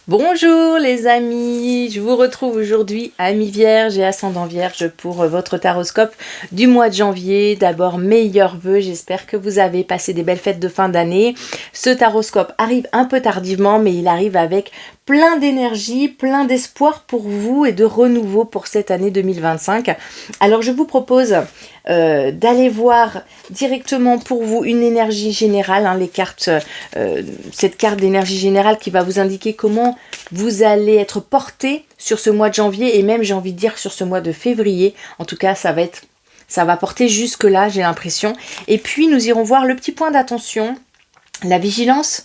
Bonjour les amis, je vous retrouve aujourd'hui amis vierge et ascendant vierge pour votre taroscope du mois de janvier. D'abord meilleurs vœux, j'espère que vous avez passé des belles fêtes de fin d'année. Ce taroscope arrive un peu tardivement mais il arrive avec plein d'énergie, plein d'espoir pour vous et de renouveau pour cette année 2025. Alors je vous propose d'aller voir directement pour vous une énergie générale, les cartes, cette carte d'énergie générale qui va vous indiquer comment vous allez être porté sur ce mois de janvier et même j'ai envie de dire sur ce mois de février. En tout cas ça va porter jusque là, j'ai l'impression. Et puis nous irons voir le petit point d'attention, la vigilance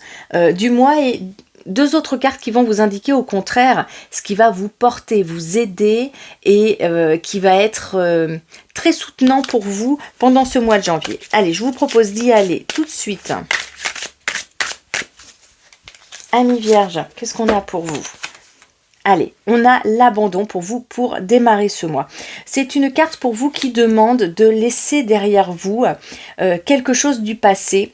du mois et deux autres cartes qui vont vous indiquer au contraire ce qui va vous porter, vous aider et qui va être très soutenant pour vous pendant ce mois de janvier. Allez, je vous propose d'y aller tout de suite. Amis vierges, qu'est-ce qu'on a pour vous ? Allez, on a l'abandon pour vous pour démarrer ce mois. C'est une carte pour vous qui demande de laisser derrière vous quelque chose du passé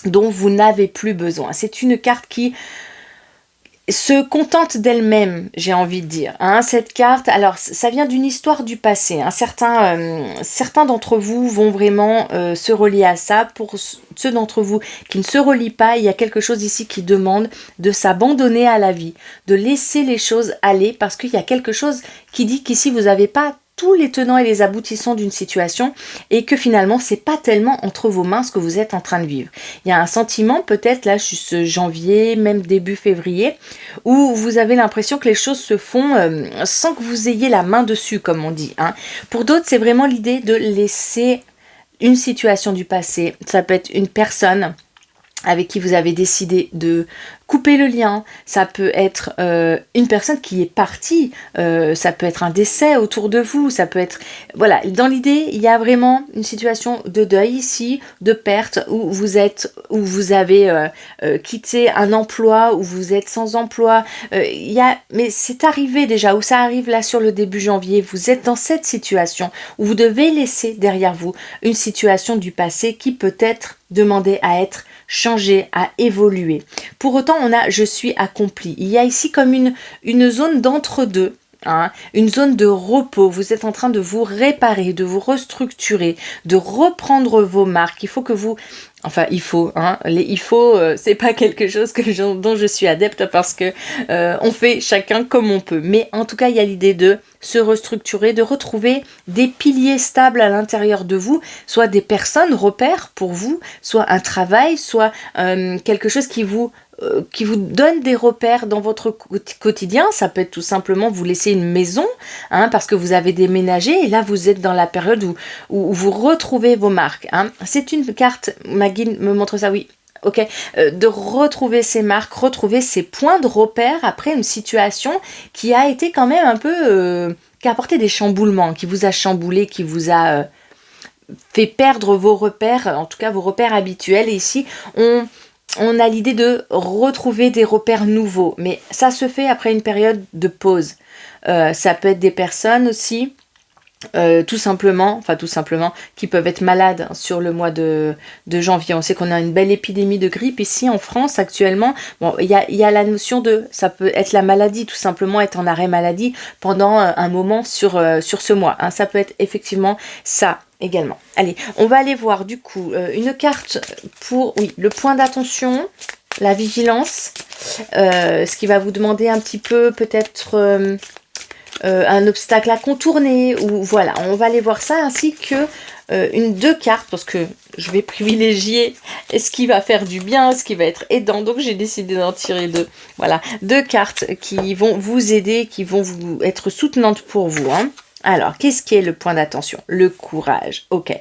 dont vous n'avez plus besoin. C'est une carte qui se contente d'elle-même, j'ai envie de dire. Cette carte, alors ça vient d'une histoire du passé. Certains d'entre vous vont vraiment se relier à ça. Pour ceux d'entre vous qui ne se relient pas, il y a quelque chose ici qui demande de s'abandonner à la vie, de laisser les choses aller, parce qu'il y a quelque chose qui dit qu'ici vous n'avez pas tous les tenants et les aboutissants d'une situation et que finalement c'est pas tellement entre vos mains ce que vous êtes en train de vivre. Il y a un sentiment peut-être là ce janvier, même début février, où vous avez l'impression que les choses se font sans que vous ayez la main dessus comme on dit. Pour d'autres c'est vraiment l'idée de laisser une situation du passé, ça peut être une personne avec qui vous avez décidé de couper le lien, ça peut être une personne qui est partie, ça peut être un décès autour de vous, ça peut être... Voilà, dans l'idée, il y a vraiment une situation de deuil ici, de perte, où vous avez quitté un emploi, où vous êtes sans emploi, mais c'est arrivé déjà, ou ça arrive là sur le début janvier, vous êtes dans cette situation où vous devez laisser derrière vous une situation du passé qui peut-être demander à être changé, à évoluer. Pour autant, on a « je suis accompli ». Il y a ici comme une zone d'entre-deux, une zone de repos. Vous êtes en train de vous réparer, de vous restructurer, de reprendre vos marques. Il faut que vous... Enfin, c'est pas quelque chose dont je suis adepte parce que on fait chacun comme on peut. Mais en tout cas, il y a l'idée de se restructurer, de retrouver des piliers stables à l'intérieur de vous, soit des personnes repères pour vous, soit un travail, soit quelque chose qui vous donne des repères dans votre quotidien. Ça peut être tout simplement vous laisser une maison, parce que vous avez déménagé et là vous êtes dans la période où vous retrouvez vos marques. C'est une carte, ma guide me montre ça, oui. Ok, de retrouver ses marques, retrouver ses points de repère après une situation qui a été quand même un peu, qui a apporté des chamboulements, qui vous a chamboulé, qui vous a fait perdre vos repères, en tout cas vos repères habituels. Et ici, on a l'idée de retrouver des repères nouveaux, mais ça se fait après une période de pause. Ça peut être des personnes aussi, tout simplement, qui peuvent être malades sur le mois de janvier. On sait qu'on a une belle épidémie de grippe ici en France actuellement. Bon, il y a la notion de, ça peut être la maladie, tout simplement être en arrêt maladie pendant un moment sur ce mois. Ça peut être effectivement ça également. Allez, on va aller voir du coup une carte pour, le point d'attention, la vigilance, ce qui va vous demander un petit peu peut-être... un obstacle à contourner, ou voilà, on va aller voir ça, ainsi que deux cartes, parce que je vais privilégier ce qui va faire du bien, ce qui va être aidant, donc j'ai décidé d'en tirer deux. Voilà, deux cartes qui vont vous aider, qui vont vous être soutenantes pour vous. Alors, qu'est-ce qui est le point d'attention ? Le courage, ok.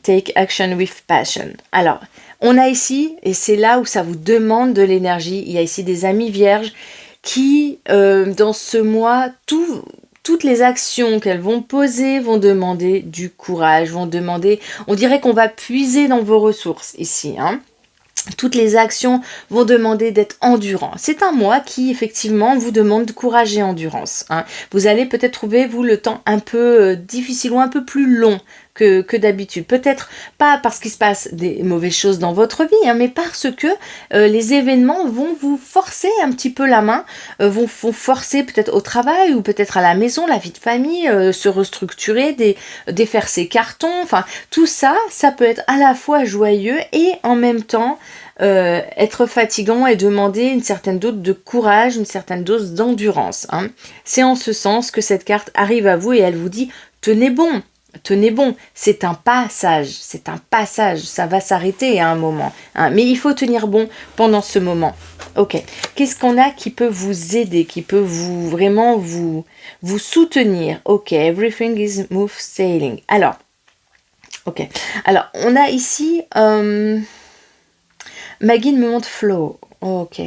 Take action with passion. Alors, on a ici, et c'est là où ça vous demande de l'énergie, il y a ici des amis vierges qui, dans ce mois, toutes les actions qu'elles vont poser vont demander du courage, vont demander, on dirait qu'on va puiser dans vos ressources ici, Toutes les actions vont demander d'être endurant. C'est un mois qui, effectivement, vous demande courage et endurance. Vous allez peut-être trouver, vous, le temps un peu difficile ou un peu plus long que d'habitude. Peut-être pas parce qu'il se passe des mauvaises choses dans votre vie, hein, mais parce que les événements vont vous forcer un petit peu la main, vont forcer peut-être au travail ou peut-être à la maison, la vie de famille, se restructurer, défaire ses cartons, enfin tout ça, ça peut être à la fois joyeux et en même temps être fatigant et demander une certaine dose de courage, une certaine dose d'endurance. Hein. C'est en ce sens que cette carte arrive à vous et elle vous dit tenez bon. Tenez bon, c'est un passage, ça va s'arrêter à un moment, hein, mais il faut tenir bon pendant ce moment. Ok, qu'est-ce qu'on a qui peut vous aider, qui peut vraiment vous soutenir? Ok, everything is smooth sailing. Alors, on a ici, ma guide me montre flow, ok.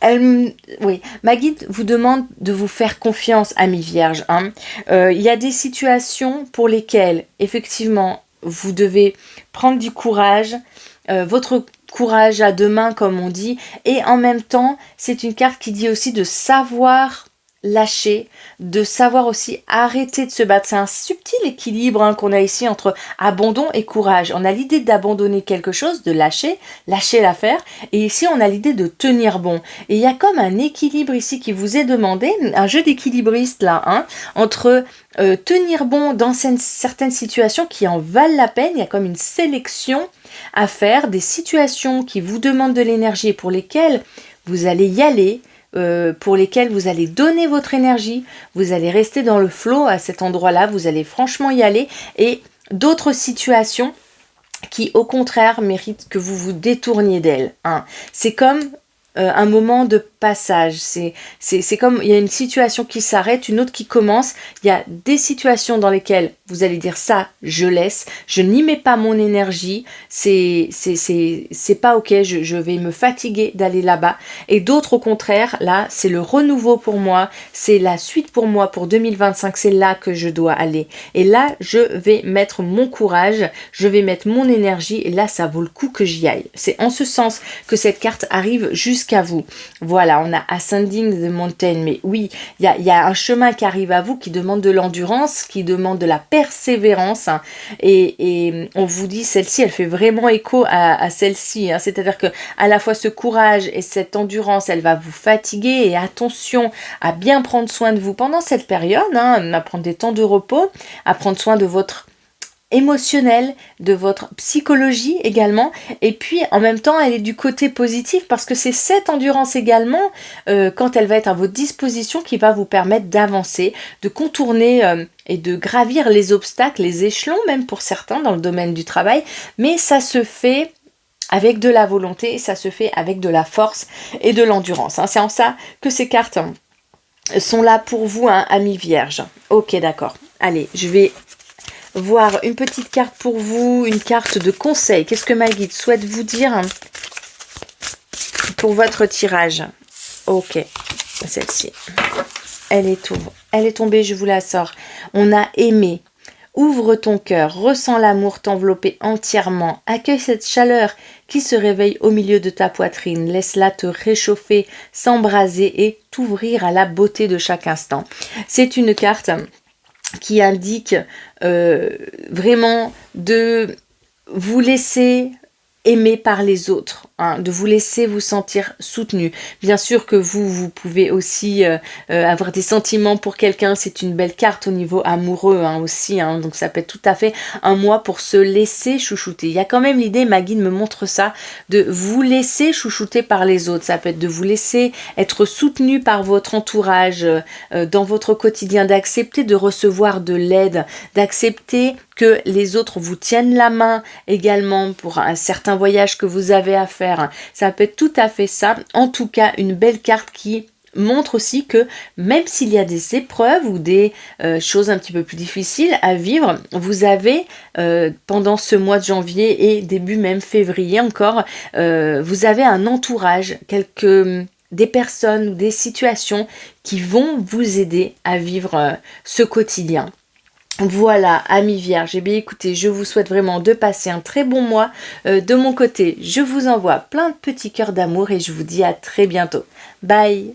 Oui, ma guide vous demande de vous faire confiance, ami vierge. Hein. Y a des situations pour lesquelles, effectivement, vous devez prendre du courage, votre courage à deux mains, comme on dit, et en même temps, c'est une carte qui dit aussi de savoir lâcher, de savoir aussi arrêter de se battre. C'est un subtil équilibre qu'on a ici entre abandon et courage. On a l'idée d'abandonner quelque chose, de lâcher l'affaire, et ici on a l'idée de tenir bon. Et il y a comme un équilibre ici qui vous est demandé, un jeu d'équilibriste là, hein, entre tenir bon dans certaines situations qui en valent la peine. Il y a comme une sélection à faire, des situations qui vous demandent de l'énergie et pour lesquelles vous allez y aller, pour lesquels vous allez donner votre énergie, vous allez rester dans le flow à cet endroit-là, vous allez franchement y aller, et d'autres situations qui au contraire méritent que vous vous détourniez d'elles. Hein. C'est comme un moment de passage, c'est comme il y a une situation qui s'arrête, une autre qui commence, il y a des situations dans lesquelles vous allez dire ça, je laisse, je n'y mets pas mon énergie, c'est pas ok, je vais me fatiguer d'aller là-bas, et d'autres au contraire, là c'est le renouveau pour moi, c'est la suite pour moi pour 2025, c'est là que je dois aller, et là je vais mettre mon courage, je vais mettre mon énergie, et là ça vaut le coup que j'y aille. C'est en ce sens que cette carte arrive jusqu'à vous. Voilà, on a Ascending the Mountain, mais oui, il y a un chemin qui arrive à vous qui demande de l'endurance, qui demande de la persévérance, hein, et on vous dit, celle-ci, elle fait vraiment écho à celle-ci, hein, c'est-à-dire que à la fois ce courage et cette endurance, elle va vous fatiguer, et attention à bien prendre soin de vous pendant cette période, hein, à prendre des temps de repos, à prendre soin de votre émotionnel, de votre psychologie également, et puis en même temps elle est du côté positif parce que c'est cette endurance également quand elle va être à votre disposition qui va vous permettre d'avancer, de contourner et de gravir les obstacles, les échelons même pour certains dans le domaine du travail, mais ça se fait avec de la volonté, ça se fait avec de la force et de l'endurance. Hein. C'est en ça que ces cartes sont là pour vous, hein, amis vierges. Ok, d'accord. Allez, je vais voir une petite carte pour vous, une carte de conseil. Qu'est-ce que ma guide souhaite vous dire pour votre tirage? Ok, celle-ci. Elle est tombée, je vous la sors. On a aimé. Ouvre ton cœur, ressens l'amour t'envelopper entièrement. Accueille cette chaleur qui se réveille au milieu de ta poitrine. Laisse-la te réchauffer, s'embraser et t'ouvrir à la beauté de chaque instant. C'est une carte qui indique vraiment de vous laisser aimer par les autres, hein, de vous laisser vous sentir soutenu. Bien sûr que vous pouvez aussi avoir des sentiments pour quelqu'un, c'est une belle carte au niveau amoureux hein, aussi, hein, donc ça peut être tout à fait un mois pour se laisser chouchouter. Il y a quand même l'idée, ma guide me montre ça, de vous laisser chouchouter par les autres, ça peut être de vous laisser être soutenu par votre entourage dans votre quotidien, d'accepter de recevoir de l'aide, d'accepter que les autres vous tiennent la main également pour un certain voyage que vous avez à faire. Ça peut être tout à fait ça. En tout cas, une belle carte qui montre aussi que même s'il y a des épreuves ou des choses un petit peu plus difficiles à vivre, vous avez pendant ce mois de janvier et début même février encore, vous avez un entourage, des personnes ou des situations qui vont vous aider à vivre ce quotidien. Voilà, amis vierges, eh bien écoutez, je vous souhaite vraiment de passer un très bon mois. De mon côté, je vous envoie plein de petits cœurs d'amour et je vous dis à très bientôt. Bye!